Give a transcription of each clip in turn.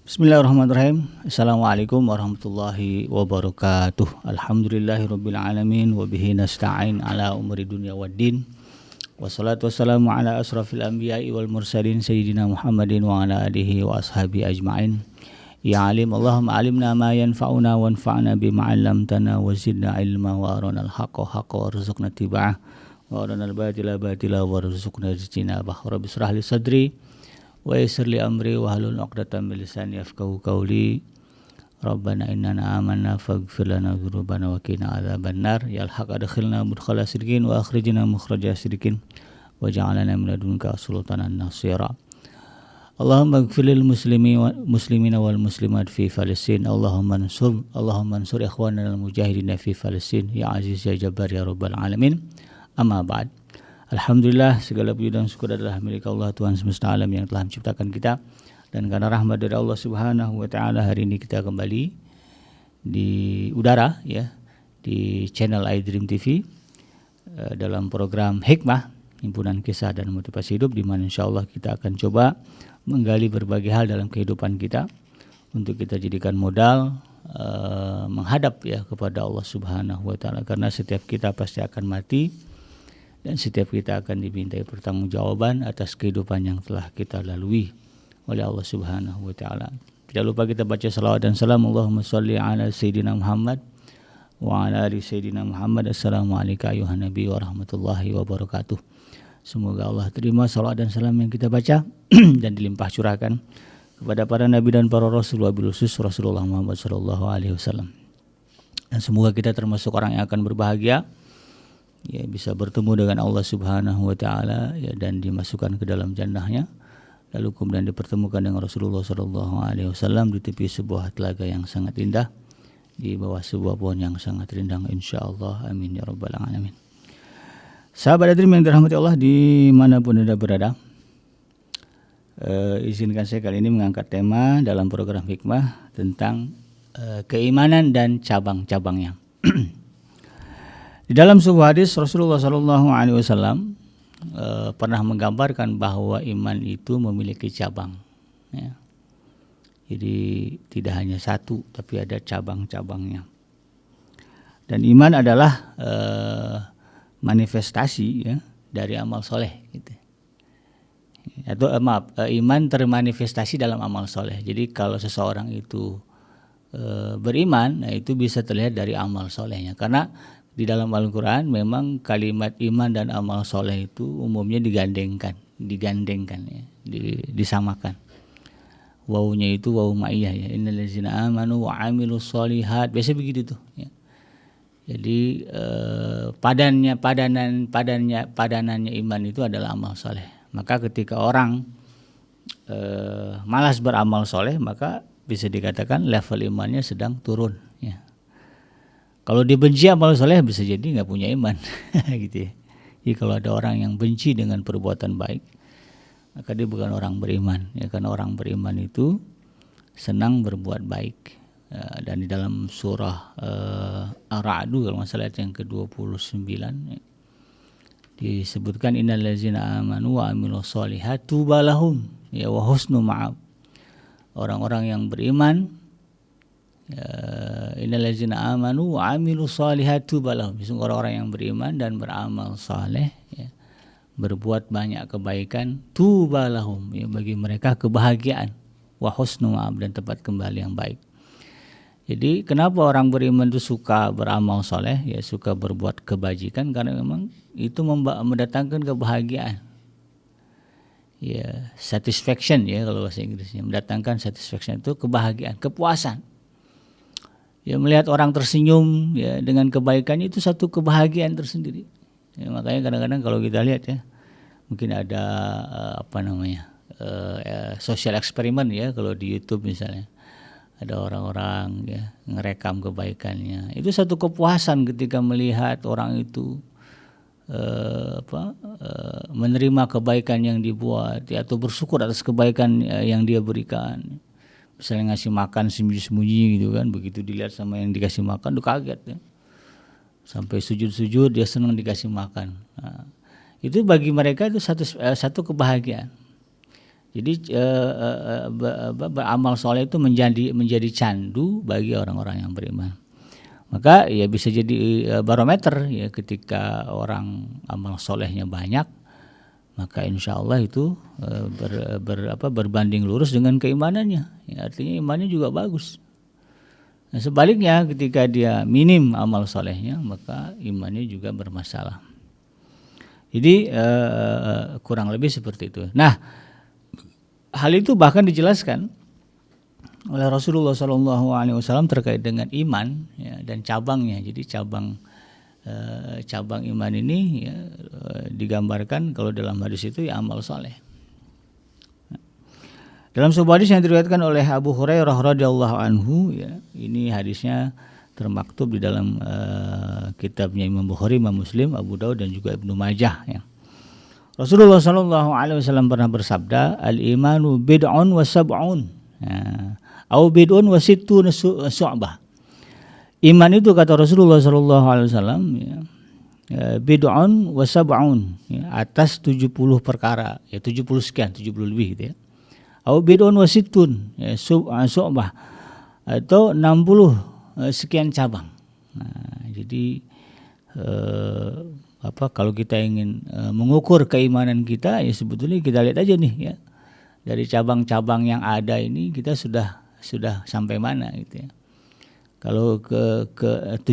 Bismillahirrahmanirrahim. Assalamualaikum warahmatullahi wabarakatuh. Alhamdulillahirabbil alamin wa bihi nasta'in ala umuri dunya waddin. Wassalatu wassalamu ala asrafil anbiya'i wal mursalin sayyidina Muhammadin wa ala alihi wa ashabi ajma'in. Ya alim Allahumma alimna ma yanfa'una wanfa'na bima 'allamtana wa zidna ilma wa arina al-haqqa haqqa warzuqna tiba'ah wa arina al-batila batila warzuqna ijtinabah. Rabbi shrah li sadri wa yassir li amri wa hlul 'uqdatam min lisani yafqahu qawli. Rabbana innana amanna faghfir lana dzunubana wa qina adzabannar. Ya al-haq adkhilna mudkhala sidqin wa akhrijna mukhraja sidqin waj'alna min ladunka sultanan nasira. Allahumma ighfir lil muslimina wal muslimat fi Palestin. Allahumma ansur ikhwanana al mujahidin fi Palestin ya aziz ya jabbar ya rabbal alamin. Amma ba'd. Alhamdulillah, segala puji dan syukur adalah milik Allah Tuhan semesta alam yang telah menciptakan kita, dan karena rahmat dari Allah Subhanahu wa taala hari ini kita kembali di udara ya, di channel iDream TV dalam program Hikmah, himpunan kisah dan motivasi hidup, di mana insyaallah kita akan coba menggali berbagai hal dalam kehidupan kita untuk kita jadikan modal menghadap ya kepada Allah Subhanahu wa taala, karena setiap kita pasti akan mati dan setiap kita akan dimintai pertanggungjawaban atas kehidupan yang telah kita lalui oleh Allah Subhanahu wa taala. Tidak lupa kita baca salawat dan salam Allahumma shalli ala sayyidina Muhammad wa ala ali sayyidina Muhammad. Assalamualaikum ayuhan nabi wa rahmatullahi wabarakatuh. Semoga Allah terima salawat dan salam yang kita baca dan dilimpah curahkan kepada para nabi dan para rasul, wabil khusus Rasulullah Muhammad sallallahu alaihi wasallam. Dan semoga kita termasuk orang yang akan berbahagia ya, bisa bertemu dengan Allah Subhanahu wa taala ya, dan dimasukkan ke dalam jannahnya, lalu kemudian dipertemukan dengan Rasulullah sallallahu alaihi wasallam di tepi sebuah telaga yang sangat indah, di bawah sebuah pohon yang sangat rindang insyaallah. Amin ya rabbal alamin. Sahabat iDream yang dirahmati Allah dimanapun Anda berada, izinkan saya kali ini mengangkat tema dalam program Hikmah tentang keimanan dan cabang-cabangnya. Di dalam sebuah hadis Rasulullah SAW pernah menggambarkan bahwa iman itu memiliki cabang. Ya. Jadi tidak hanya satu, tapi ada cabang-cabangnya. Dan iman adalah manifestasi ya, dari amal soleh. Gitu. Atau iman termanifestasi dalam amal soleh. Jadi kalau seseorang itu beriman, nah itu bisa terlihat dari amal solehnya. Karena di dalam Al-Quran memang kalimat iman dan amal soleh itu umumnya digandengkan ya, disamakan. Wawunya itu wawu ma'iyah ya. Innal ladzina amanu wa 'amilus sholihat. Biasa begitu tuh ya. Jadi padanannya iman itu adalah amal soleh. Maka ketika orang malas beramal soleh, maka bisa dikatakan level imannya sedang turun ya. Kalau dia benci amal soleh, bisa jadi nggak punya iman gitu ya. Jadi kalau ada orang yang benci dengan perbuatan baik, maka dia bukan orang beriman ya, karena orang beriman itu senang berbuat baik. Dan di dalam surah Ar-Ra'd kalau nggak salah yang ke-29 ya, disebutkan innal ladzina amanu wa amilus sholihat tuba lahum ya wa husnu ma'ab. Orang-orang yang beriman, innal ladzina amanu wa amilus sholihat tuba lahum, orang-orang yang beriman dan beramal saleh ya, berbuat banyak kebaikan, tuba lahum ya, bagi mereka kebahagiaan, wa husnu ma'ab, dan tempat kembali yang baik. Jadi kenapa orang beriman itu suka beramal soleh ya, suka berbuat kebajikan, karena memang itu mendatangkan kebahagiaan ya, satisfaction ya kalau bahasa Inggrisnya, mendatangkan satisfaction itu kebahagiaan, kepuasan ya, melihat orang tersenyum ya dengan kebaikannya itu satu kebahagiaan tersendiri ya. Makanya kadang-kadang kalau kita lihat ya, mungkin ada social eksperimen ya, kalau di YouTube misalnya ada orang-orang ya ngerekam kebaikannya. Itu satu kepuasan ketika melihat orang itu menerima kebaikan yang dibuat ya, atau bersyukur atas kebaikan yang dia berikan. Misalnya ngasih makan sembunyi-sembunyi gitu kan, begitu dilihat sama yang dikasih makan tuh kaget ya. Sampai sujud-sujud dia senang dikasih makan. Nah, itu bagi mereka itu satu kebahagiaan. Jadi beramal soleh itu menjadi candu bagi orang-orang yang beriman. Maka ya bisa jadi barometer ya, ketika orang amal solehnya banyak, maka insya Allah itu berbanding lurus dengan keimanannya. Ya, artinya imannya juga bagus. Nah, sebaliknya ketika dia minim amal solehnya, maka imannya juga bermasalah. Jadi kurang lebih seperti itu. Nah, hal itu bahkan dijelaskan oleh Rasulullah SAW terkait dengan iman ya, dan cabangnya. Jadi cabang iman ini ya, digambarkan kalau dalam hadis itu ya amal soleh. Dalam sebuah hadis yang diriwayatkan oleh Abu Hurairah radhiyallahu anhu ya, ini hadisnya termaktub di dalam kitabnya Imam Bukhari, Imam Muslim, Abu Daud dan juga Ibnu Majah ya. Rasulullah SAW pernah bersabda, al-imanu bid'un wa sab'un au bid'un wa sittun su'bah. Iman itu kata Rasulullah SAW ya, bid'un wa sab'un ya, atas 70 perkara ya, 70 sekian, 70 lebih gitu ya. Au bid'un wa sittun ya, su'bah atau 60 sekian cabang. Nah, jadi kalau kita ingin mengukur keimanan kita ya sebetulnya kita lihat aja nih ya, dari cabang-cabang yang ada ini kita sudah sampai mana gitu ya. Kalau ke 70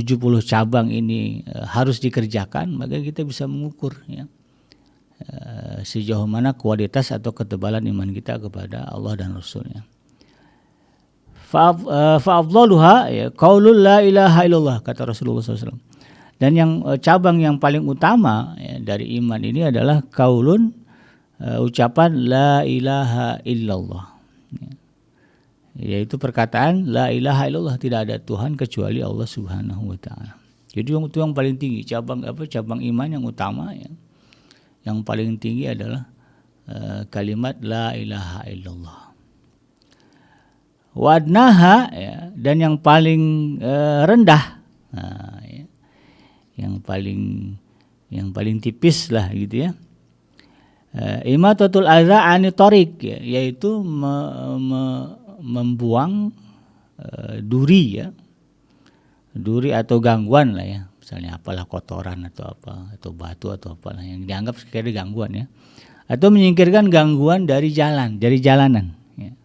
cabang ini harus dikerjakan, maka kita bisa mengukur ya sejauh mana kualitas atau ketebalan iman kita kepada Allah dan Rasulnya. Fa'afdaluha ya qaulul la ilaha illallah kata Rasulullah SAW. Dan yang cabang yang paling utama ya, dari iman ini adalah qaulun, ucapan la ilaha illallah ya. Yaitu perkataan la ilaha illallah, tidak ada Tuhan kecuali Allah Subhanahu wa taala. Jadi itu yang paling tinggi, cabang iman yang utama ya. Yang paling tinggi adalah kalimat la ilaha illallah. Wadnaha ya, dan yang paling rendah ya, yang paling tipis lah gitu ya. Imatatul adza ani thariq ya, yaitu membuang duri ya. Duri atau gangguan lah ya. Misalnya apalah kotoran atau apa atau batu atau apalah yang dianggap sebagai gangguan ya. Atau menyingkirkan gangguan dari jalanan ya.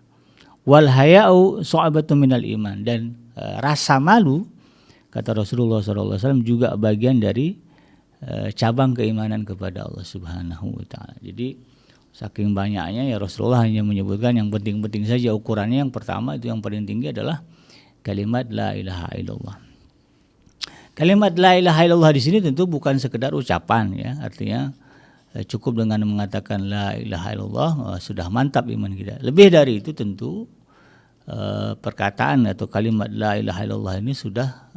Wal haya'u su'abatun minal iman, dan rasa malu kata Rasulullah SAW juga bagian dari cabang keimanan kepada Allah Subhanahu wa taala. Jadi saking banyaknya ya Rasulullah hanya menyebutkan yang penting-penting saja. Ukurannya yang pertama itu yang paling tinggi adalah kalimat la ilaha illallah. Kalimat la ilaha illallah di sini tentu bukan sekedar ucapan ya. Artinya cukup dengan mengatakan la ilaha illallah sudah mantap iman kita. Lebih dari itu tentu perkataan atau kalimat la ilaha illallah ini sudah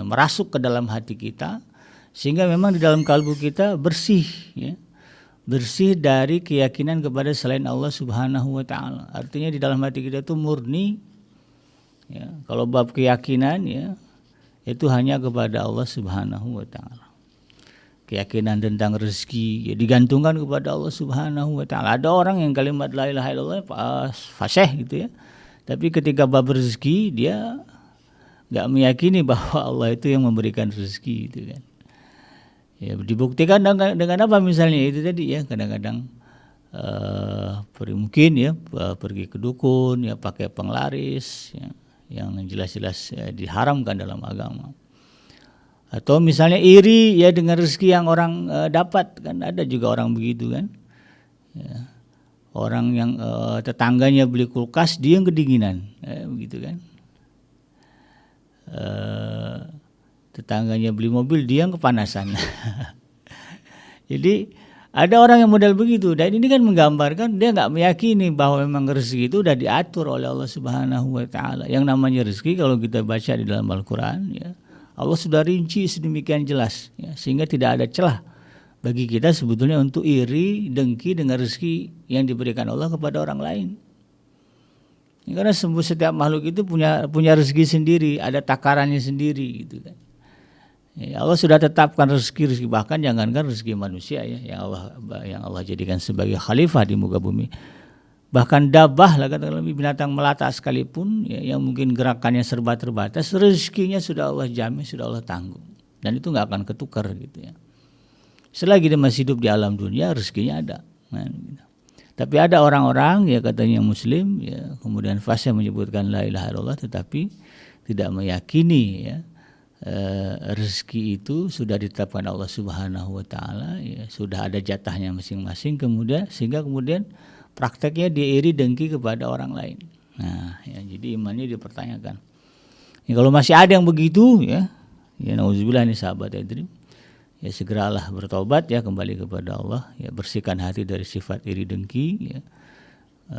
merasuk ke dalam hati kita, sehingga memang di dalam kalbu kita bersih ya. Bersih dari keyakinan kepada selain Allah Subhanahu wa taala. Artinya di dalam hati kita itu murni ya. Kalau bab keyakinan ya itu hanya kepada Allah Subhanahu wa taala. Keyakinan tentang rezeki ya digantungkan kepada Allah Subhanahu wa taala. Ada orang yang kalimat la ilaha illallah fasih gitu ya. Tapi ketika bab rezeki dia enggak meyakini bahwa Allah itu yang memberikan rezeki gitu kan. Ya dibuktikan dengan apa misalnya itu tadi ya, kadang-kadang mungkin ya pergi ke dukun ya, pakai penglaris ya, yang jelas-jelas ya, diharamkan dalam agama. Atau misalnya iri ya dengan rezeki yang orang dapat, kan ada juga orang begitu kan ya. Orang yang tetangganya beli kulkas, dia yang kedinginan begitu kan. Tetangganya beli mobil, dia yang kepanasan. Jadi ada orang yang model begitu, dan ini kan menggambarkan dia nggak meyakini bahwa memang rezeki itu sudah diatur oleh Allah Subhanahu wa taala. Yang namanya rezeki kalau kita baca di dalam Al-Qur'an ya, Allah sudah rinci sedemikian jelas ya, sehingga tidak ada celah bagi kita sebetulnya untuk iri, dengki dengan rezeki yang diberikan Allah kepada orang lain. Ya, karena setiap makhluk itu punya rezeki sendiri, ada takarannya sendiri gitu kan. Ya, Allah sudah tetapkan rezeki, bahkan jangankan rezeki manusia ya, yang Allah jadikan sebagai khalifah di muka bumi. bahkan dabah lah katakanlah binatang melata sekalipun ya, yang mungkin gerakannya serba terbatas, rezekinya sudah Allah jamin, sudah Allah tanggung, dan itu nggak akan ketukar gitu ya. Selagi dia masih hidup di alam dunia, rezekinya ada. Nah, gitu. Tapi ada orang-orang ya katanya Muslim ya, kemudian fasih menyebutkan la ilaha illallah tetapi tidak meyakini ya rezeki itu sudah ditetapkan Allah Subhanahu wa taala ya, sudah ada jatahnya masing-masing, kemudian sehingga kemudian prakteknya dia iri dengki kepada orang lain. Nah, ya, jadi imannya dipertanyakan. Ya, kalau masih ada yang begitu ya nauzubillah nih sahabat Edrim, ya segeralah bertobat ya, kembali kepada Allah ya, bersihkan hati dari sifat iri dengki ya,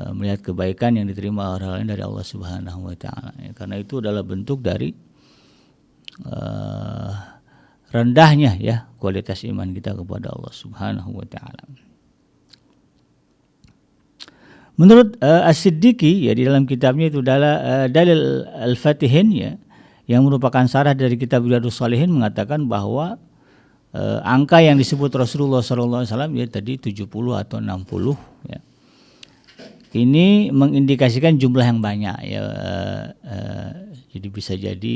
melihat kebaikan yang diterima orang lain dari Allah Subhanahu wa taala ya, karena itu adalah bentuk dari rendahnya ya kualitas iman kita kepada Allah Subhanahu wa taala. Menurut As-Siddiqi ya, di dalam kitabnya itu Dalil Al-Fatihin ya, yang merupakan syarah dari kitab Riyadhus Shalihin, mengatakan bahwa angka yang disebut Rasulullah SAW ya tadi 70 atau 60 ya, ini mengindikasikan jumlah yang banyak ya, jadi bisa jadi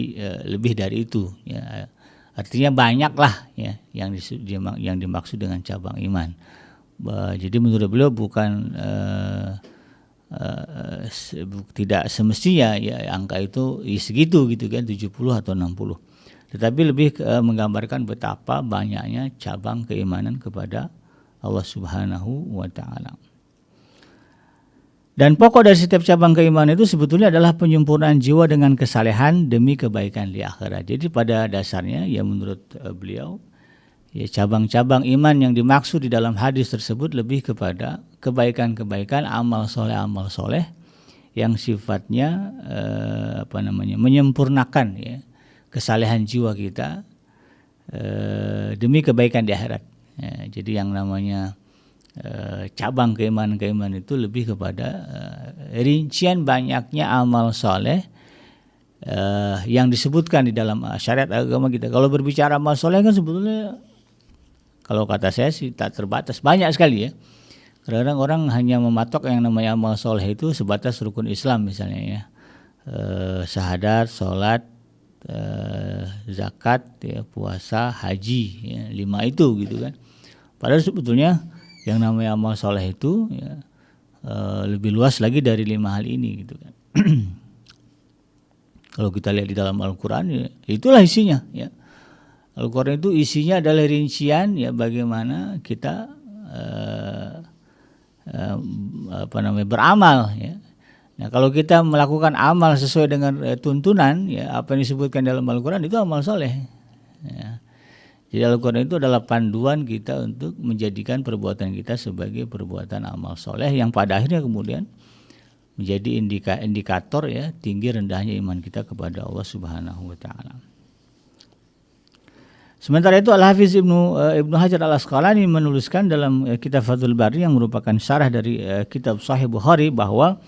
lebih dari itu ya, artinya banyak lah ya yang dimaksud dengan cabang iman. Jadi menurut beliau bukan tidak semestinya ya angka itu segitu gitu kan, 70 atau 60, tetapi lebih menggambarkan betapa banyaknya cabang keimanan kepada Allah Subhanahu wa taala. Dan pokok dari setiap cabang keimanan itu sebetulnya adalah penyempurnaan jiwa dengan kesalehan demi kebaikan di akhirat. Jadi pada dasarnya ya menurut beliau ya, cabang-cabang iman yang dimaksud di dalam hadis tersebut lebih kepada kebaikan-kebaikan, amal soleh yang sifatnya menyempurnakan ya kesalehan jiwa kita demi kebaikan di akhirat. Ya, jadi yang namanya cabang keimanan itu lebih kepada rincian banyaknya amal soleh yang disebutkan di dalam syariat agama kita. Kalau berbicara amal soleh kan sebetulnya kalau kata saya sih tak terbatas, banyak sekali ya. Kadang-kadang orang hanya mematok yang namanya amal soleh itu sebatas rukun Islam misalnya ya, syahadat, sholat, zakat, ya, puasa, haji, ya, 5 itu gitu kan. Padahal sebetulnya yang namanya amal soleh itu ya, lebih luas lagi dari 5 hal ini gitu kan. Kalau kita lihat di dalam Al-Quran ya, itulah isinya ya. Al-Quran itu isinya adalah rincian ya bagaimana kita beramal ya. Nah, kalau kita melakukan amal sesuai dengan tuntunan ya apa yang disebutkan dalam Al-Quran itu amal soleh ya. Jadi Al-Quran itu adalah panduan kita untuk menjadikan perbuatan kita sebagai perbuatan amal soleh yang pada akhirnya kemudian menjadi indikator ya tinggi rendahnya iman kita kepada Allah Subhanahu wa taala. Sementara itu Al-Hafiz Ibnu Hajar Al-Asqalani menuliskan dalam kitab Fathul Bari yang merupakan syarah dari kitab Sahih Bukhari bahwa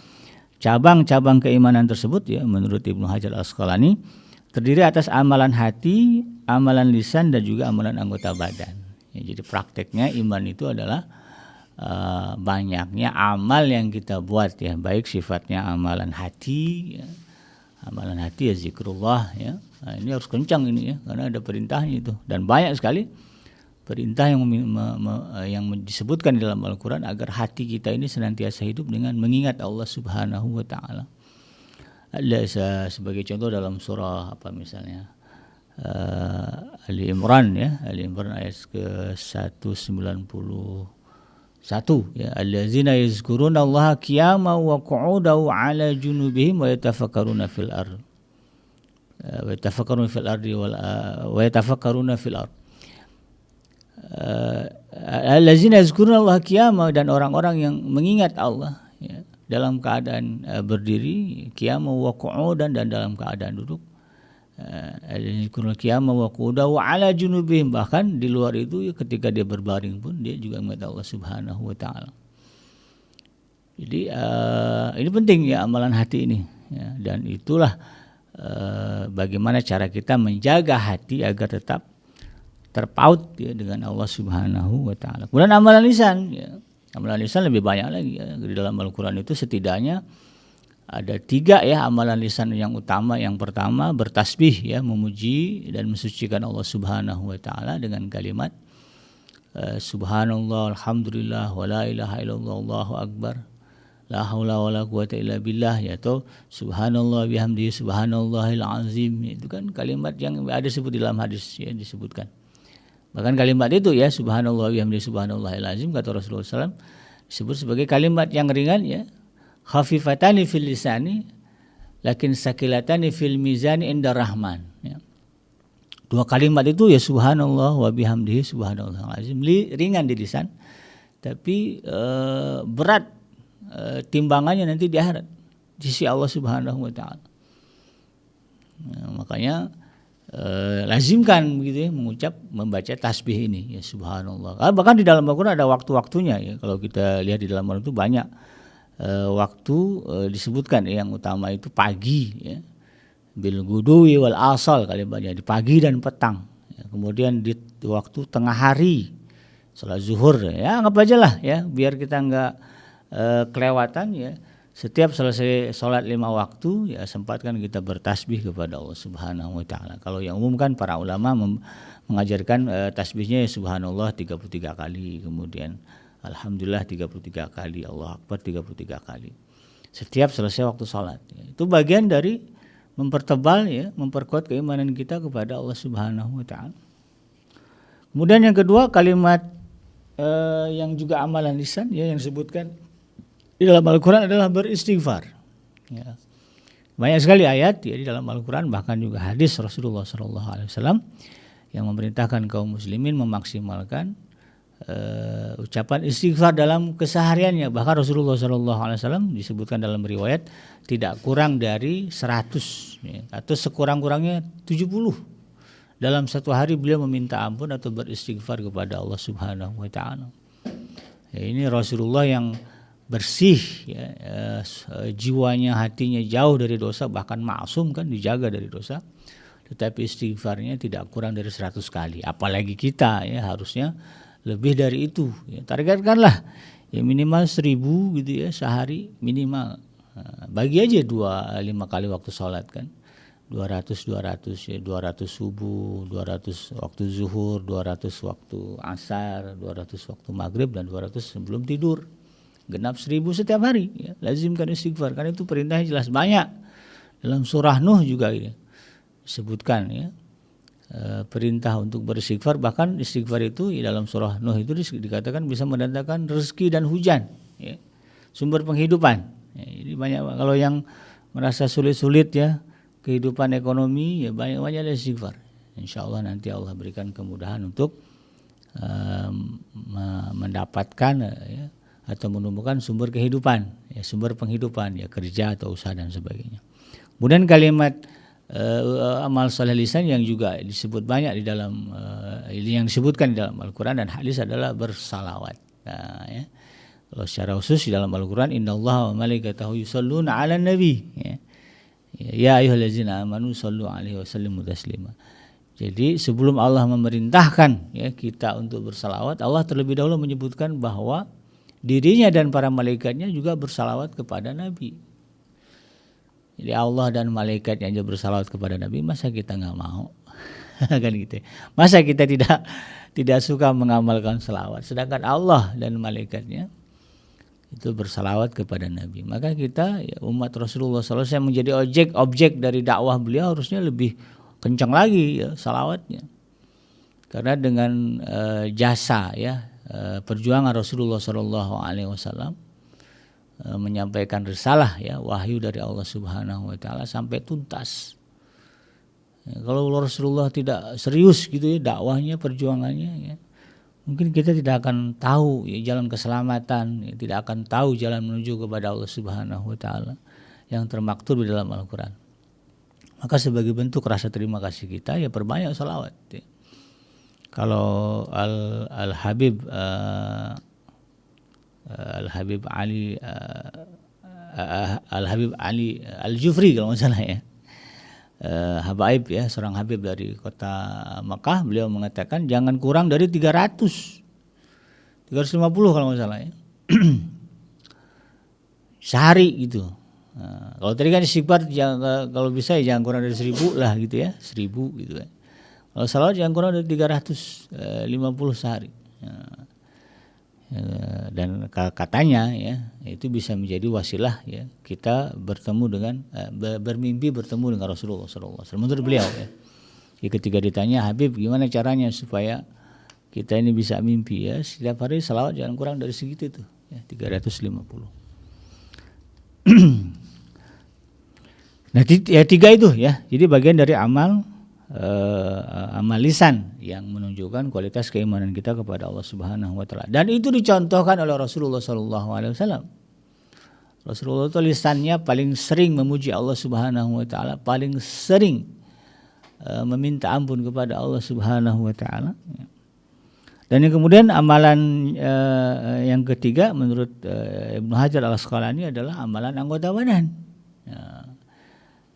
cabang-cabang keimanan tersebut ya menurut Ibnu Hajar Al-Asqalani terdiri atas amalan hati, amalan lisan dan juga amalan anggota badan. Ya, jadi prakteknya iman itu adalah banyaknya amal yang kita buat ya, baik sifatnya amalan hati ya, amalan hati ya zikrullah ya. Nah, ini harus kencang ini ya karena ada perintahnya itu dan banyak sekali perintah yang disebutkan di dalam Al-Quran agar hati kita ini senantiasa hidup dengan mengingat Allah Subhanahu wa taala. Ada sebagai contoh dalam surah apa misalnya Ali Imran ya, Ali Imran ayat ke-191 ya, allazina yazkuruna Allaha qiyaman wa qu'udan ala junubihim wa yatafakkaruna fil ardh wa yatafakkaruna fil ardi wa yatafakkaruna fil ardh. Allazina yazkuruna Allaha qiyaman, dan orang-orang yang mengingat Allah ya, dalam keadaan berdiri, qiyaman wa qu'udan, dan dalam keadaan duduk. Qiyaman wa qu'udan wa ala junubihim, bahkan di luar itu ketika dia berbaring pun dia juga mengingat Allah Subhanahu wa taala. Jadi ini penting ya amalan hati ini ya, dan itulah bagaimana cara kita menjaga hati agar tetap terpaut ya dengan Allah Subhanahu wa taala. Kemudian amalan lisan ya. Amalan lisan lebih banyak lagi ya. Di dalam Al-Quran itu setidaknya ada 3 ya amalan lisan yang utama. Yang pertama bertasbih ya, memuji dan mensucikan Allah Subhanahu wa taala dengan kalimat subhanallah, alhamdulillah, wa la ilaha illallah, Allahu akbar, la haula wala quwata illa billah, yaitu subhanallah bihamdihi subhanallahil azim. Itu kan kalimat yang ada sebut di dalam hadis ya, disebutkan. Bahkan kalimat itu ya subhanallah bihamdihi subhanallahil azim, kata Rasulullah SAW, disebut sebagai kalimat yang ringan ya, khafifatani fil lisani lakin sakilatani fil mizani inda rahman ya. 2 kalimat itu ya subhanallah wa bihamdihi subhanallahil azim, ringan di lisan tapi berat timbangannya nanti di akhirat di sisi Allah Subhanahu wa taala. Makanya lazimkan begitu ya membaca tasbih ini ya subhanallah. Bahkan di dalam Al-Qur'an ada waktu-waktunya ya. Kalau kita lihat di dalam Al-Qur'an itu banyak waktu disebutkan ya, yang utama itu pagi ya. Bil guduwi wal asal kalimatnya di pagi dan petang. Ya, kemudian di waktu tengah hari salat zuhur ya, anggap aja lah ya biar kita enggak kelewatan ya. Setiap selesai sholat 5 waktu ya sempatkan kita bertasbih kepada Allah Subhanahu wa taala. Kalau yang umum kan para ulama mengajarkan tasbihnya ya subhanallah 33 kali, kemudian alhamdulillah 33 kali, Allah akbar 33 kali. Setiap selesai waktu sholat. Ya. Itu bagian dari mempertebal ya, memperkuat keimanan kita kepada Allah Subhanahu wa taala. Kemudian yang kedua kalimat yang juga amalan lisan ya yang disebutkan di dalam Al-Quran adalah beristighfar. Ya. Banyak sekali ayat ya di dalam Al-Quran, bahkan juga hadis Rasulullah SAW yang memerintahkan kaum muslimin memaksimalkan ucapan istighfar dalam kesehariannya. Bahkan Rasulullah SAW disebutkan dalam riwayat tidak kurang dari 100 ya, atau sekurang-kurangnya 70 dalam satu hari beliau meminta ampun atau beristighfar kepada Allah Subhanahu wa taala. Ya, ini Rasulullah yang bersih ya, jiwanya, hatinya jauh dari dosa, bahkan maksum kan, dijaga dari dosa, tetapi istighfarnya tidak kurang dari 100 kali. Apalagi kita ya harusnya lebih dari itu ya. Targetkanlah ya minimal 1000 gitu ya sehari minimal. Bagi aja 5 kali waktu sholat kan, 200 ya, 200 subuh, 200 waktu zuhur, 200 waktu asar, 200 waktu maghrib, dan 200 sebelum tidur. Genap 1000 setiap hari ya. Lazimkan istighfar karena itu perintahnya jelas banyak. Dalam surah Nuh juga ya, disebutkan ya perintah untuk beristighfar. Bahkan istighfar itu di dalam surah Nuh itu dikatakan bisa mendatangkan rezeki dan hujan ya, sumber penghidupan ya. Jadi banyak kalau yang merasa sulit-sulit ya kehidupan ekonomi ya banyak-banyak ada istighfar. Insyaallah nanti Allah berikan kemudahan untuk mendapatkan ya, atau menumbuhkan sumber kehidupan ya, sumber penghidupan ya, kerja atau usaha dan sebagainya. Kemudian kalimat amal saleh lisan yang juga disebut banyak di dalam yang disebutkan di dalam Al-Quran dan hadis adalah bersalawat. Nah, ya. Kalau secara khusus di dalam Al-Quran, innallaha wa malaikatahu yusholluna 'alan nabi ya ayyuhallazina amanu shollu 'alaihi wa sallimu taslima. Jadi sebelum Allah memerintahkan ya kita untuk bersalawat, Allah terlebih dahulu menyebutkan bahwa dirinya dan para malaikatnya juga bersalawat kepada Nabi. Jadi Allah dan malaikatnya aja bersalawat kepada Nabi, masa kita nggak mau? Kan gitu. Masa kita tidak suka mengamalkan salawat, sedangkan Allah dan malaikatnya itu bersalawat kepada Nabi. Maka kita ya, umat Rasulullah SAW yang menjadi objek dari dakwah beliau harusnya lebih kencang lagi ya salawatnya. Karena dengan jasa ya perjuangan Rasulullah SAW menyampaikan risalah ya, wahyu dari Allah Subhanahu wa taala sampai tuntas. Ya, kalau Rasulullah tidak serius gitu ya dakwahnya, perjuangannya ya, mungkin kita tidak akan tahu ya jalan keselamatan, ya, tidak akan tahu jalan menuju kepada Allah Subhanahu wa taala yang termaktub di dalam Al-Qur'an. Maka sebagai bentuk rasa terima kasih kita ya perbanyak salawat ya. Kalau Al-Habib Ali Al-Jufri kalau nggak salah ya, Habaib ya, seorang Habib dari kota Makkah, beliau mengatakan jangan kurang dari 350 kalau nggak salah ya. sehari gitu. Nah, kalau tadi kan istighfar kalau bisa jangan kurang dari 1000 lah gitu ya, 1000 gitu kan. Kalau salawat jangan kurang dari 350 sehari. Nah, dan katanya ya itu bisa menjadi wasilah ya kita bertemu dengan bermimpi bertemu dengan Rasulullah SAW. Menurut beliau ya. Ketika ditanya Habib gimana caranya supaya kita ini bisa mimpi ya, setiap hari salawat jangan kurang dari segitu tuh ya, 350. Nah ya 3 itu ya, jadi bagian dari amal lisan yang menunjukkan kualitas keimanan kita kepada Allah Subhanahu wa taala. Dan itu dicontohkan oleh Rasulullah sallallahu alaihi wasallam. Rasulullah itu lisannya paling sering memuji Allah Subhanahu wa taala, paling sering meminta ampun kepada Allah Subhanahu wa taala. Dan yang kemudian amalan yang ketiga menurut Ibnu Hajar Al-Asqalani adalah amalan anggota badan.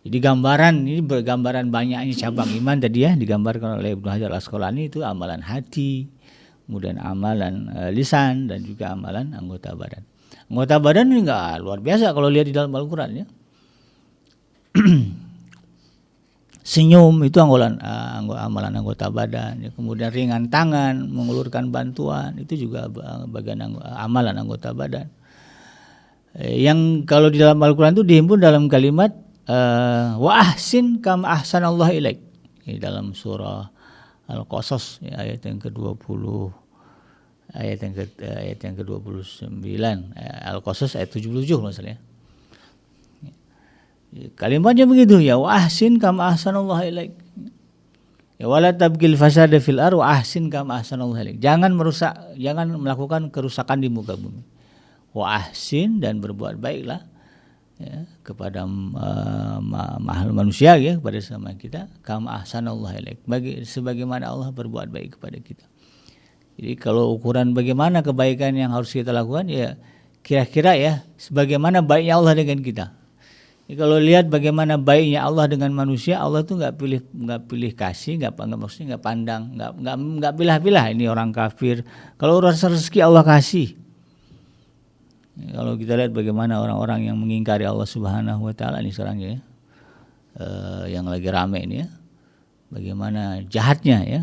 Jadi gambaran ini bergambaran banyaknya cabang iman tadi ya digambarkan oleh Ibnu Hajar Al-Asqalani itu amalan hati, kemudian amalan lisan dan juga amalan anggota badan. Anggota badan ini enggak luar biasa kalau lihat di dalam Al-Qur'an ya. Senyum itu amalan anggota badan ya. Kemudian ringan tangan, mengulurkan bantuan itu juga bagian amalan anggota badan. Yang kalau di dalam Al-Qur'an itu dihimpun dalam kalimat wa ahsin kama ahsanallahu ilaik. Di dalam surah Al-Qasas ya, ayat yang ke-20 ayat yang ke-29 Al-Qasas ayat 77 maksudnya. Kalimatnya begitu ya wa ahsin kama ahsanallahu ilaik. Ya wala tabghil fasada fil ardh wa ahsin kama ahsanallahu ilaik. Jangan melakukan kerusakan di muka bumi. Wa ahsin dan berbuat baiklah ya, kepada makhluk manusia ya, kepada sesama kita kama ahsanallahu ilaik, sebagaimana Allah berbuat baik kepada kita. Jadi kalau ukuran bagaimana kebaikan yang harus kita lakukan ya kira-kira ya sebagaimana baiknya Allah dengan kita. Jadi kalau lihat bagaimana baiknya Allah dengan manusia, Allah tuh nggak pilih kasih, maksudnya nggak pandang, nggak pilah-pilah ini orang kafir. Kalau urusan rezeki Allah kasih. Kalau kita lihat bagaimana orang-orang yang mengingkari Allah Subhanahu wa taala ini sekarang ya, yang lagi rame ini ya, bagaimana jahatnya ya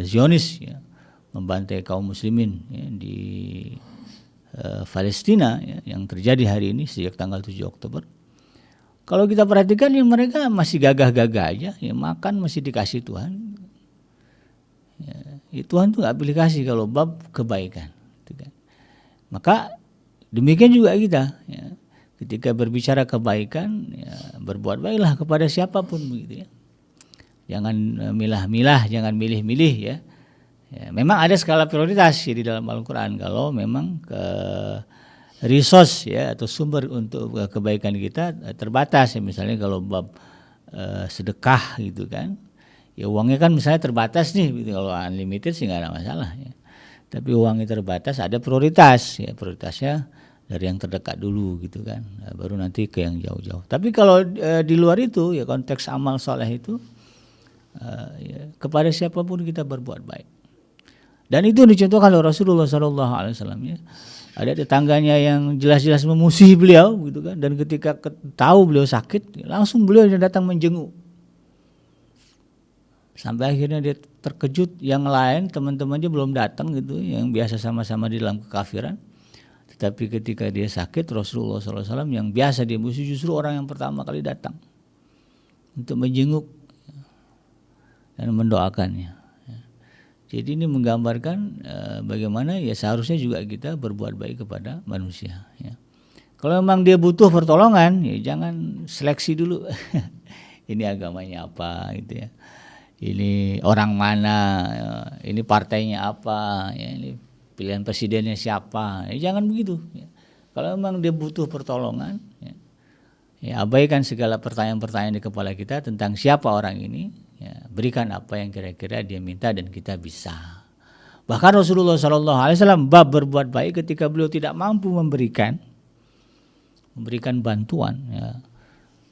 Zionis ya, membantai kaum muslimin ya, di Palestina ya, yang terjadi hari ini sejak tanggal 7 Oktober. Kalau kita perhatikan ya mereka masih gagah-gagah aja, ya makan masih dikasih Tuhan. Ya, Tuhan tuh nggak pilih kasih kalau bab kebaikan, gitu kan. Maka demikian juga kita ya, ketika berbicara kebaikan ya, berbuat baiklah kepada siapapun begitu ya. Jangan milah-milah, jangan milih-milih ya. Ya memang ada skala prioritas ya, di dalam Al-Qur'an kalau memang resource ya atau sumber untuk kebaikan kita terbatas ya, misalnya kalau bab sedekah gitu kan. Ya uangnya kan misalnya terbatas nih gitu. Kalau unlimited sih nggak ada masalah ya. Tapi uangnya terbatas, ada prioritas ya, prioritasnya dari yang terdekat dulu gitu kan, baru nanti ke yang jauh-jauh. Tapi kalau di luar itu ya konteks amal soleh itu ya, kepada siapapun kita berbuat baik. Dan itu dicontohkan oleh Rasulullah SAW ya. Ada tetangganya yang jelas-jelas memusuhi beliau gitu kan, dan ketika tahu beliau sakit langsung beliau datang menjenguk. Sampai akhirnya dia terkejut, yang lain teman-temannya belum datang gitu, yang biasa sama-sama di dalam kekafiran. Tetapi ketika dia sakit, Rasulullah SAW yang biasa dia musuh justru orang yang pertama kali datang untuk menjenguk dan mendoakannya. Jadi ini menggambarkan bagaimana ya seharusnya juga kita berbuat baik kepada manusia. Ya. Kalau memang dia butuh pertolongan, ya jangan seleksi dulu. Ini agamanya apa gitu ya. Ini orang mana, ini partainya apa, ya, ini pilihan presidennya siapa. Ya, jangan begitu. Ya. Kalau memang dia butuh pertolongan, ya abaikan segala pertanyaan-pertanyaan di kepala kita tentang siapa orang ini. Ya, berikan apa yang kira-kira dia minta dan kita bisa. Bahkan Rasulullah SAW bab berbuat baik ketika beliau tidak mampu memberikan bantuan. Ya.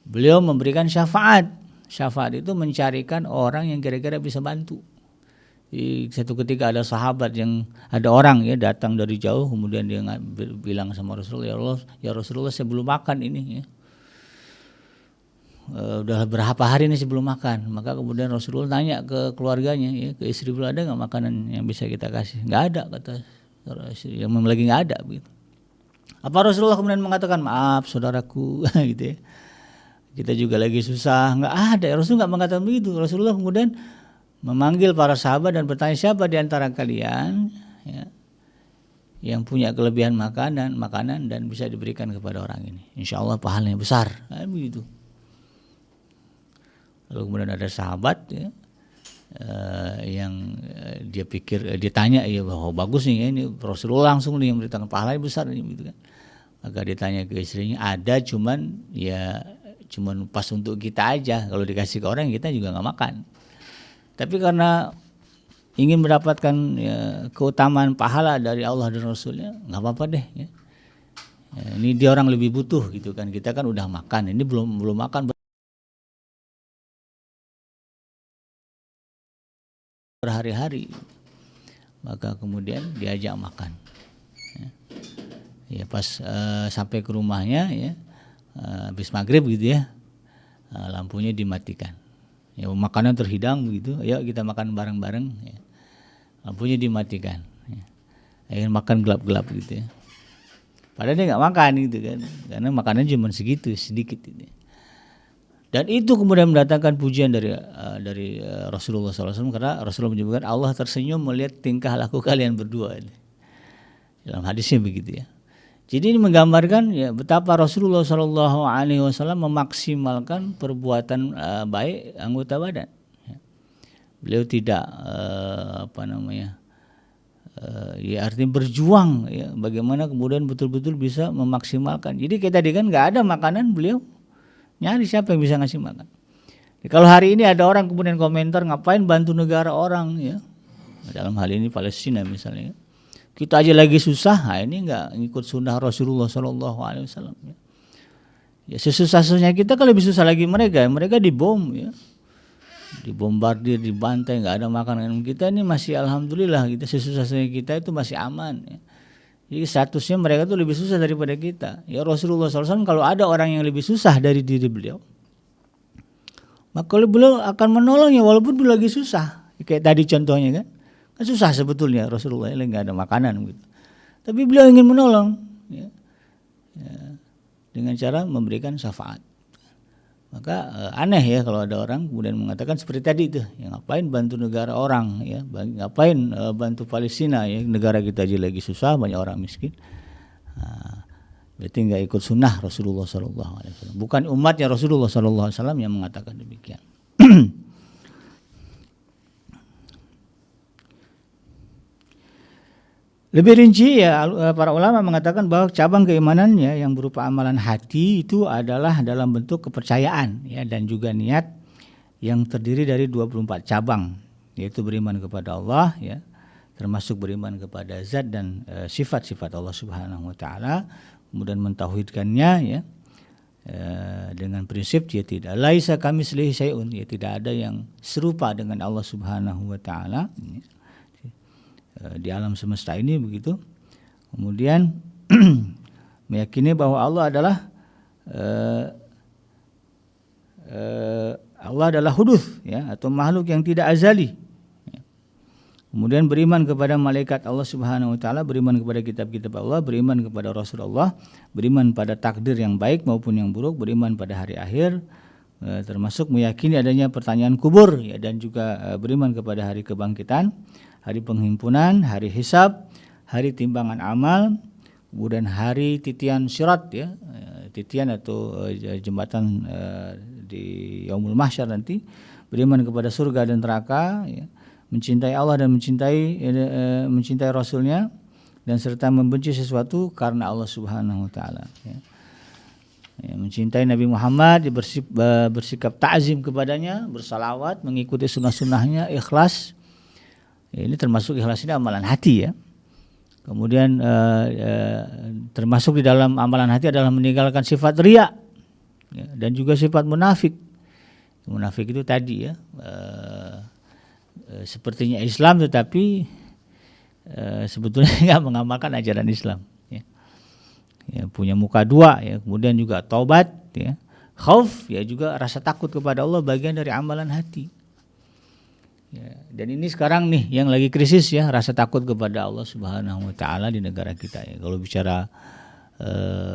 Beliau memberikan syafaat. Syafaat itu mencarikan orang yang kira-kira bisa bantu. Satu ketika ada sahabat ada orang ya datang dari jauh, kemudian dia bilang sama Rasulullah, ya Rasulullah saya belum makan ini ya. Udah berapa hari ini sebelum makan. Maka kemudian Rasulullah tanya ke keluarganya ya, ke istri beliau, ada nggak makanan yang bisa kita kasih? Nggak ada, kata yang lagi nggak ada begitu. Apa Rasulullah kemudian mengatakan, maaf saudaraku gitu ya, kita juga lagi susah? Nggak ada, Rasulullah nggak mengatakan begitu. Rasulullah kemudian memanggil para sahabat dan bertanya, siapa di antara kalian ya, yang punya kelebihan makanan dan bisa diberikan kepada orang ini, insya Allah pahalanya besar. Begitu. Lalu kemudian ada sahabat ya, yang dia pikir, dia tanya, ya bahwa bagus nih ya, ini Rasulullah langsung nih yang memberitakan pahalanya besar nih, gitu kan. Maka ditanya ke istrinya, ada cuman pas untuk kita aja, kalau dikasih ke orang kita juga nggak makan. Tapi karena ingin mendapatkan ya, keutamaan pahala dari Allah dan Rasulnya, nggak apa-apa deh ya. Ini dia orang lebih butuh gitu kan, kita kan udah makan, ini belum makan berhari-hari. Maka kemudian diajak makan ya pas sampai ke rumahnya ya, habis maghrib gitu ya, lampunya dimatikan ya, makanan terhidang begitu, ayo kita makan bareng-bareng ya. Lampunya dimatikan ya. Akhirnya makan gelap-gelap gitu ya, padahal dia nggak makan gitu kan, karena makanan cuma segitu, sedikit gitu. Dan itu kemudian mendatangkan pujian dari Rasulullah SAW, karena Rasulullah menyebutkan Allah tersenyum melihat tingkah laku kalian berdua. Dalam hadisnya begitu ya. Jadi ini menggambarkan ya betapa Rasulullah SAW memaksimalkan perbuatan baik anggota badan. Beliau tidak ya artinya berjuang ya, bagaimana kemudian betul-betul bisa memaksimalkan. Jadi kayak tadi kan nggak ada makanan, beliau nyari siapa yang bisa ngasih makan. Kalau hari ini ada orang kemudian komentar, ngapain bantu negara orang ya, dalam hal ini Palestina misalnya, kita aja lagi susah, nah ini nggak ngikut sunnah Rasulullah SAW ya. Ya sesusah-susahnya kita kan lebih susah lagi mereka dibom ya, dibombardir, dibantai, nggak ada makanan. Kita ini masih alhamdulillah, kita sesusah-susahnya kita itu masih aman ya. Jadi statusnya mereka tuh lebih susah daripada kita. Ya Rasulullah SAW kalau ada orang yang lebih susah dari diri beliau, maka beliau akan menolongnya walaupun beliau lagi susah. Kayak tadi contohnya kan susah sebetulnya Rasulullah ini nggak ada makanan gitu, tapi beliau ingin menolong ya, dengan cara memberikan syafaat. Maka aneh ya kalau ada orang kemudian mengatakan seperti tadi itu, ya ngapain bantu negara orang ya, ngapain bantu Palestina ya, negara kita aja lagi susah, banyak orang miskin. Berarti nggak ikut sunnah Rasulullah SAW. Bukan umatnya Rasulullah SAW yang mengatakan demikian. Lebih rinci ya, para ulama mengatakan bahwa cabang keimanannya yang berupa amalan hati itu adalah dalam bentuk kepercayaan ya, dan juga niat yang terdiri dari 24 cabang, yaitu beriman kepada Allah ya, termasuk beriman kepada zat dan sifat-sifat Allah Subhanahu wa taala, kemudian mentauhidkannya ya, dengan prinsip dia tidak laisa kamitslihi syai'un, ya tidak ada yang serupa dengan Allah Subhanahu wa taala ya, di alam semesta ini begitu. Kemudian meyakini bahwa Allah adalah huduts ya, atau makhluk yang tidak azali. Kemudian beriman kepada malaikat Allah Subhanahu wa taala, beriman kepada kitab-kitab Allah, beriman kepada Rasulullah, beriman pada takdir yang baik maupun yang buruk, beriman pada hari akhir, termasuk meyakini adanya pertanyaan kubur ya, dan juga beriman kepada hari kebangkitan, hari penghimpunan, hari hisab, hari timbangan amal, kemudian hari titian sirat ya, titian atau jembatan di Yaumul Mahsyar nanti, beriman kepada surga dan neraka ya, mencintai Allah dan mencintai Rasulnya, dan serta membenci sesuatu karena Allah Subhanahu wa taala ya. Mencintai Nabi Muhammad, bersikap ta'zim kepadanya, bersalawat, mengikuti sunnah-sunnahnya, ikhlas. Ini termasuk ikhlas ini amalan hati ya. Kemudian termasuk di dalam amalan hati adalah meninggalkan sifat riya ya, dan juga sifat munafik. Munafik itu tadi ya, sepertinya Islam tetapi sebetulnya nggak mengamalkan ajaran Islam. Ya, punya muka dua, ya, kemudian juga taubat, ya, khauf, ya juga rasa takut kepada Allah bagian dari amalan hati. Ya, dan ini sekarang nih yang lagi krisis ya, rasa takut kepada Allah Subhanahu Wa Taala di negara kita. Ya. Kalau bicara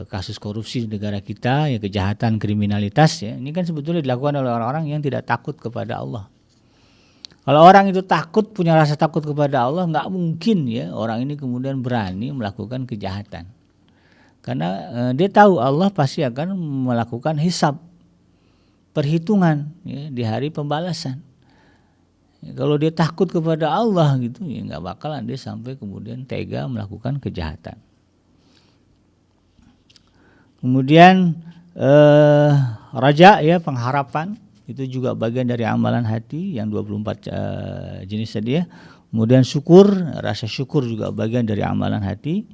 kasus korupsi di negara kita, ya kejahatan, kriminalitas, ya ini kan sebetulnya dilakukan oleh orang-orang yang tidak takut kepada Allah. Kalau orang itu takut, punya rasa takut kepada Allah, nggak mungkin ya orang ini kemudian berani melakukan kejahatan. Karena dia tahu Allah pasti akan melakukan hisab, perhitungan ya, di hari pembalasan. Ya, kalau dia takut kepada Allah gitu, ya nggak bakalan dia sampai kemudian tega melakukan kejahatan. Kemudian raja ya, pengharapan itu juga bagian dari amalan hati yang 24 jenis tadi ya. Kemudian syukur, rasa syukur juga bagian dari amalan hati.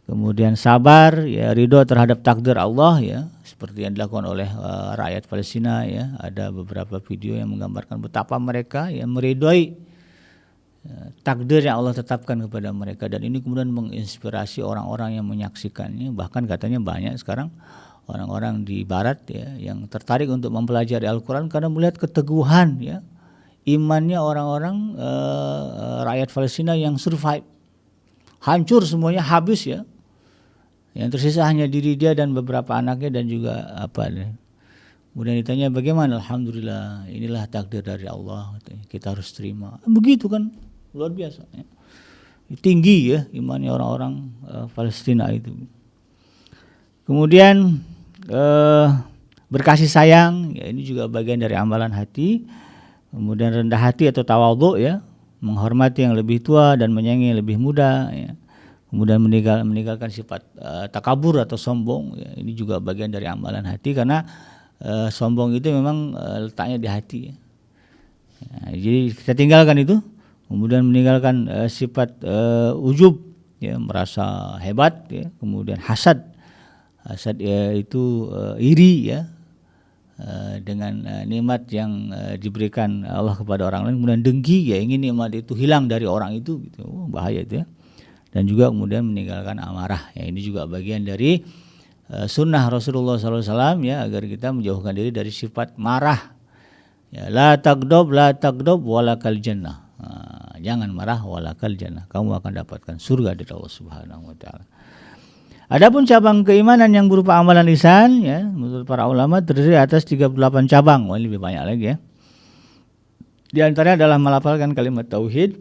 Kemudian sabar, ya ridho terhadap takdir Allah ya, seperti yang dilakukan oleh rakyat Palestina ya. Ada beberapa video yang menggambarkan betapa mereka ya meridhoi takdir yang Allah tetapkan kepada mereka, dan ini kemudian menginspirasi orang-orang yang menyaksikannya. Bahkan katanya banyak sekarang orang-orang di barat ya yang tertarik untuk mempelajari Al-Qur'an karena melihat keteguhan ya imannya orang-orang rakyat Palestina yang survive. Hancur semuanya, habis ya. Yang tersisa hanya diri dia dan beberapa anaknya dan juga apa. Kemudian ditanya bagaimana, alhamdulillah inilah takdir dari Allah, kita harus terima. Begitu kan, luar biasa. Ya. Tinggi ya imannya orang-orang Palestina itu. Kemudian berkasih sayang, ya ini juga bagian dari amalan hati. Kemudian rendah hati atau tawadhu ya, menghormati yang lebih tua dan menyayangi yang lebih muda ya. Kemudian meninggalkan sifat takabur atau sombong ya. Ini juga bagian dari amalan hati karena sombong itu memang letaknya di hati ya. Ya, jadi kita tinggalkan itu. Kemudian meninggalkan sifat ujub ya, merasa hebat ya. Kemudian hasad ya, itu iri ya, dengan nikmat yang diberikan Allah kepada orang lain. Kemudian dengki ya, ingin nikmat itu hilang dari orang itu gitu. Bahaya itu ya. Dan juga kemudian meninggalkan amarah ya, ini juga bagian dari sunnah Rasulullah SAW ya, agar kita menjauhkan diri dari sifat marah ya. La tagdob walakal jannah, jangan marah walakal jannah, kamu akan dapatkan surga dari Allah Subhanahu Wa Taala. Adapun cabang keimanan yang berupa amalan lisan ya, menurut para ulama terdiri atas 38 cabang. Wah, lebih banyak lagi ya. Di antaranya adalah melafalkan kalimat tauhid,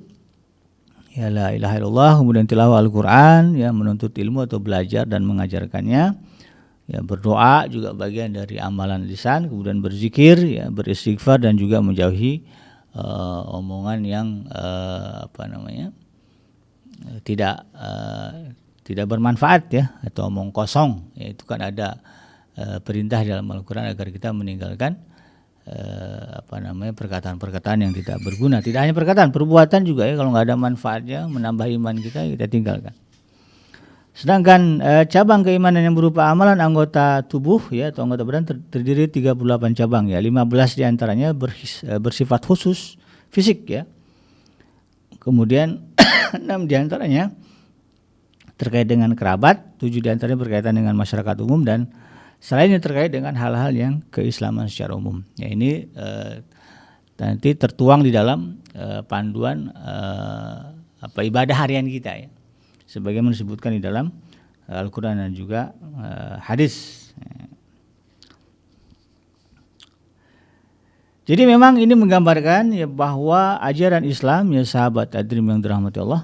ya la ilaha illallah, kemudian tilawah Al-Qur'an, ya menuntut ilmu atau belajar dan mengajarkannya. Ya berdoa juga bagian dari amalan lisan, kemudian berzikir, ya beristighfar dan juga menjauhi omongan yang tidak bermanfaat ya, atau omong kosong. Ya, itu kan ada perintah dalam Al-Qur'an agar kita meninggalkan perkataan-perkataan yang tidak berguna. Tidak hanya perkataan, perbuatan juga ya, kalau nggak ada manfaatnya menambah iman kita tinggalkan. Sedangkan cabang keimanan yang berupa amalan anggota tubuh ya, atau anggota badan terdiri 38 cabang ya. 15 diantaranya bersifat khusus fisik ya. Kemudian 6 diantaranya terkait dengan kerabat, 7 diantaranya berkaitan dengan masyarakat umum, dan selainnya terkait dengan hal-hal yang keislaman secara umum. Ya, ini nanti tertuang di dalam panduan ibadah harian kita ya, sebagaimana disebutkan di dalam Al-Qur'an dan juga hadis. Jadi memang ini menggambarkan ya bahwa ajaran Islam ya, sahabat Adrim yang dirahmati Allah,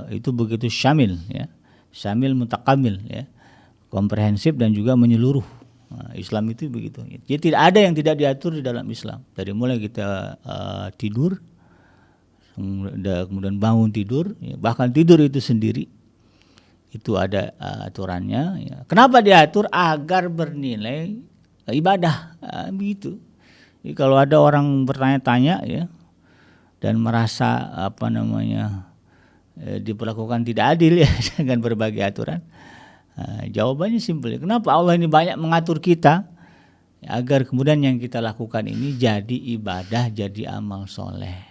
itu begitu syamil ya, syamil mutakamil ya, komprehensif dan juga menyeluruh. Islam itu begitu. Jadi tidak ada yang tidak diatur di dalam Islam. Dari mulai kita tidur, kemudian bangun tidur, ya, bahkan tidur itu sendiri itu ada aturannya. Ya. Kenapa diatur? Agar bernilai ibadah, begitu. Jadi kalau ada orang bertanya-tanya ya, dan merasa diperlakukan tidak adil ya dengan berbagai aturan. Jawabannya simpel. Kenapa Allah ini banyak mengatur kita? Agar kemudian yang kita lakukan ini jadi ibadah, jadi amal soleh.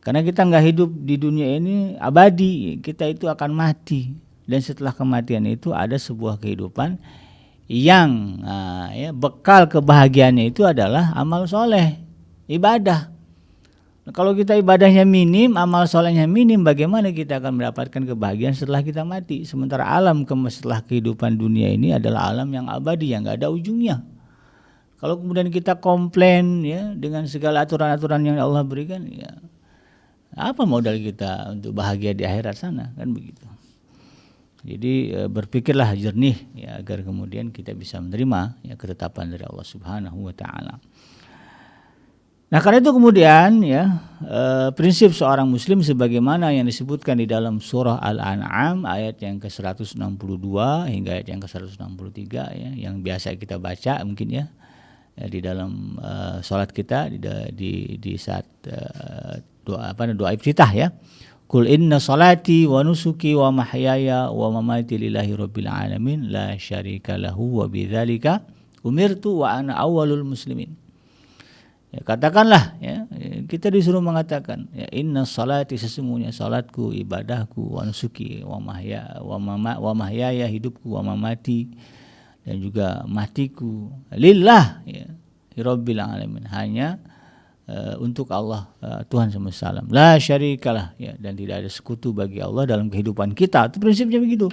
Karena kita nggak hidup di dunia ini abadi, kita itu akan mati. Dan setelah kematian itu ada sebuah kehidupan yang bekal kebahagiaannya itu adalah amal soleh, ibadah. Nah, kalau kita ibadahnya minim, amal solehnya minim, bagaimana kita akan mendapatkan kebahagiaan setelah kita mati? Sementara alam setelah kehidupan dunia ini adalah alam yang abadi, yang nggak ada ujungnya. Kalau kemudian kita komplain ya dengan segala aturan-aturan yang Allah berikan, ya apa modal kita untuk bahagia di akhirat sana, kan begitu. Jadi berpikirlah jernih ya agar kemudian kita bisa menerima ya ketetapan dari Allah Subhanahu wa taala. Nah, karena itu kemudian ya prinsip seorang muslim sebagaimana yang disebutkan di dalam surah Al-An'am ayat yang ke-162 hingga ayat yang ke-163 ya, yang biasa kita baca mungkin ya di dalam salat kita di saat doa iftitah ya. Qul inna salati wa nusuki wa mahyaya wa mamati lillahi rabbil alamin la syarika lahu wa bidzalika umirtu wa ana awwalul muslimin. Ya, katakanlah ya, kita disuruh mengatakan ya inna salati, sesungguhnya salatku, ibadahku, wa nusuki wa mahyaya, hidupku, wa mamati, dan juga matiku lillah ya rabbil alamin, hanya untuk Allah Tuhan semesta alam, la syarikalah ya, dan tidak ada sekutu bagi Allah dalam kehidupan kita. Itu prinsipnya begitu.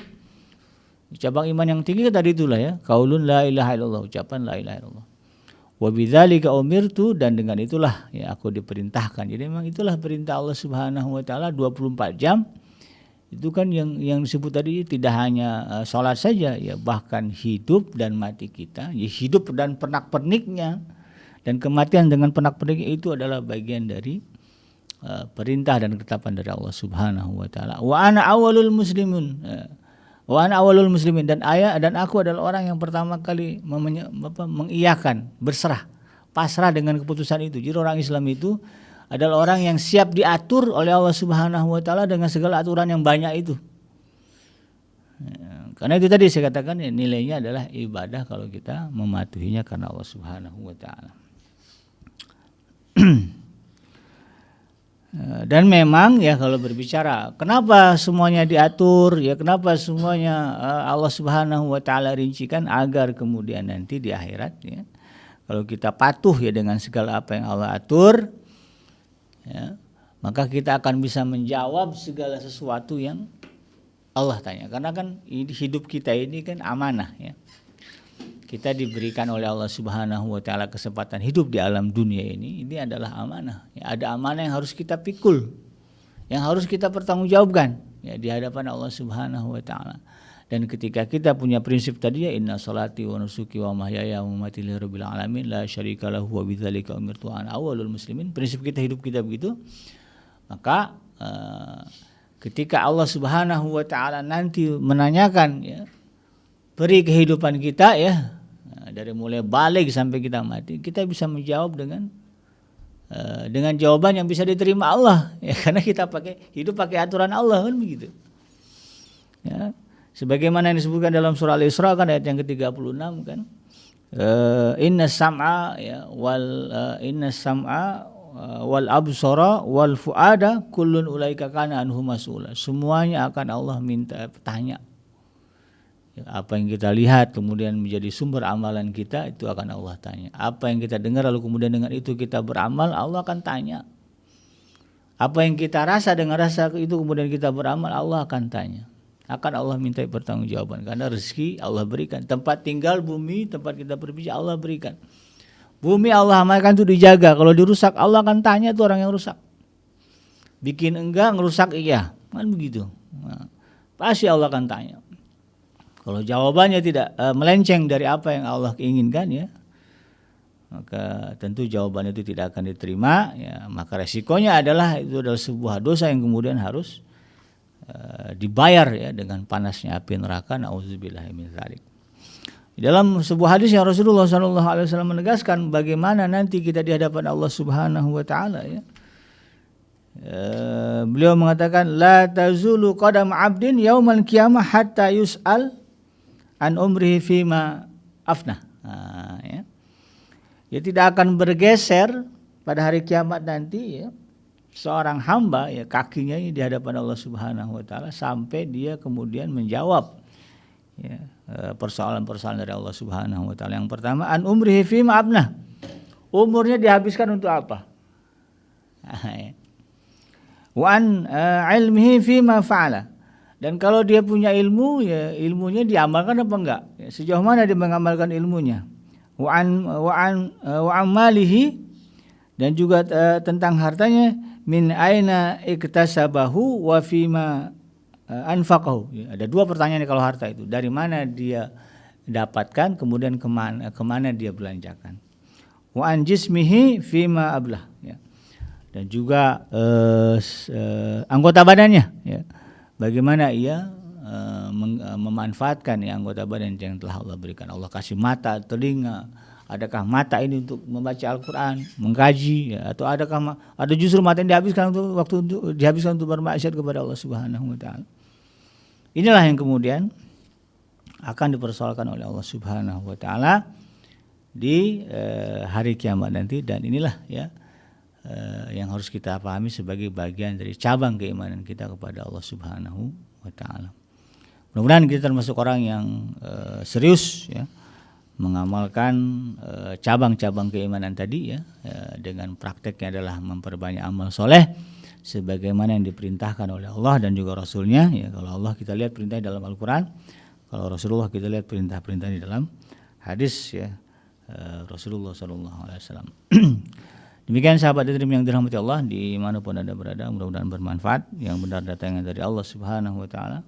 Cabang iman yang tinggi tadi itulah ya, qaulun la ilaha illallah, ucapan la ilaha illallah. Wa bidzalika umirtu, dan dengan itulah ya aku diperintahkan. Jadi memang itulah perintah Allah Subhanahu wa taala 24 jam. Itu kan yang disebut tadi tidak hanya salat saja ya, bahkan hidup dan mati kita, ya hidup dan pernak-perniknya. Dan kematian dengan pernak-pernik itu adalah bagian dari perintah dan ketetapan dari Allah Subhanahu wa taala. Wa ana awwalul muslimin. Wa ana awwalul muslimin, dan aku adalah orang yang pertama kali mengiyakan, berserah, pasrah dengan keputusan itu. Jadi orang Islam itu adalah orang yang siap diatur oleh Allah Subhanahu wa taala dengan segala aturan yang banyak itu. Karena itu tadi saya katakan ya, nilainya adalah ibadah kalau kita mematuhinya karena Allah Subhanahu wa taala. Dan memang ya kalau berbicara kenapa semuanya diatur ya, kenapa semuanya Allah Subhanahu wa taala rincikan agar kemudian nanti di akhirat ya, kalau kita patuh ya dengan segala apa yang Allah atur ya, maka kita akan bisa menjawab segala sesuatu yang Allah tanya. Karena kan hidup kita ini kan amanah ya. Kita diberikan oleh Allah Subhanahu wa taala kesempatan hidup di alam dunia ini adalah amanah. Ya, ada amanah yang harus kita pikul, yang harus kita pertanggungjawabkan ya di hadapan Allah Subhanahu wa taala. Dan ketika kita punya prinsip tadi ya inna salati wa nusuki wa mahyaya wa mamati lillahi rabbil alamin la syarika lahu wa bidzalika umirtu ana awwalul muslimin, prinsip kita hidup kita begitu, maka ketika Allah Subhanahu wa taala nanti menanyakan ya peri kehidupan kita ya, dari mulai balik sampai kita mati, kita bisa menjawab dengan jawaban yang bisa diterima Allah ya, karena kita hidup pakai aturan Allah kan begitu ya, sebagaimana yang disebutkan dalam surah Al-Isra kan ayat yang ke-36 kan, inna sam'a ya wal absara wal fuada kullun ulaika kana anhu mas'ula, semuanya akan Allah minta tanya. Apa yang kita lihat kemudian menjadi sumber amalan kita itu akan Allah tanya. Apa yang kita dengar lalu kemudian dengan itu kita beramal, Allah akan tanya. Apa yang kita rasa dengan rasa itu kemudian kita beramal, Allah akan tanya. Akan Allah minta pertanggungjawaban, karena rezeki Allah berikan, tempat tinggal bumi, tempat kita berpijak Allah berikan. Bumi Allah amalkan itu dijaga, kalau dirusak Allah akan tanya tuh orang yang rusak. Bikin enggak, ngerusak iya, kan begitu. Nah, pasti Allah akan tanya. Kalau jawabannya tidak melenceng dari apa yang Allah inginkan ya, maka tentu jawaban itu tidak akan diterima ya, maka resikonya adalah itu adalah sebuah dosa yang kemudian harus dibayar ya dengan panasnya api neraka, nauzubillahi min dzalik. Di dalam sebuah hadis yang Rasulullah SAW menegaskan bagaimana nanti kita di hadapan Allah Subhanahu wa taala ya. Beliau mengatakan la tazulu qadam 'abdin yaumal qiyamah hatta yus'al an umrihi fima afnah. Ya tidak akan bergeser pada hari kiamat nanti ya, seorang hamba ya kakinya ini di hadapan Allah Subhanahu wa taala sampai dia kemudian menjawab ya, persoalan-persoalan dari Allah Subhanahu wa taala. Yang pertama, an umrihi fi ma abnah. Umurnya dihabiskan untuk apa? Wa an ilmihi fi ma fa'ala. Dan kalau dia punya ilmu, ya ilmunya diamalkan apa enggak? Ya, sejauh mana dia mengamalkan ilmunya? Wa an malihi, dan juga tentang hartanya, min aina iktasabahu wa fima anfaqahu. Ya, ada dua pertanyaan kalau harta itu. Dari mana dia dapatkan, kemudian kemana dia belanjakan. Wa an jismihi fima ablah. Ya. Dan juga anggota badannya. Ya. Bagaimana ia memanfaatkan ya, anggota badan yang telah Allah berikan. Allah kasih mata, telinga. Adakah mata ini untuk membaca Al-Quran, mengkaji, ya, atau ada justru mata yang dihabiskan untuk bermaksiat kepada Allah Subhanahu wa taala. Inilah yang kemudian akan dipersoalkan oleh Allah Subhanahu wa taala di hari kiamat nanti, dan inilah ya yang harus kita pahami sebagai bagian dari cabang keimanan kita kepada Allah Subhanahu wa taala. Mudah-mudahan kita termasuk orang yang serius ya mengamalkan cabang-cabang keimanan tadi ya, dengan prakteknya adalah memperbanyak amal soleh sebagaimana yang diperintahkan oleh Allah dan juga Rasulnya ya. Kalau Allah kita lihat perintah dalam Al-Quran, kalau Rasulullah kita lihat perintah-perintah di dalam hadis ya Rasulullah SAW. Demikian sahabat Dream yang dirahmati Allah dimanapun Anda berada, mudah-mudahan bermanfaat. Yang benar datangnya dari Allah Subhanahu wa taala,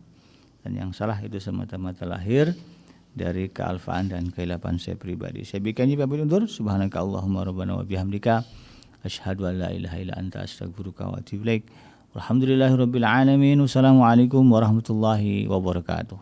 dan yang salah itu semata-mata lahir dari kealfaan dan kehilapan saya pribadi. Saya bikin pamit undur. Subhanaka Allahumma rabbana wa bihamdika asyhadu an la ilaha illa anta astaghfiruka wa atubu ilaik. Walhamdulillahirabbil alamin. Wassalamualaikum warahmatullahi wabarakatuh.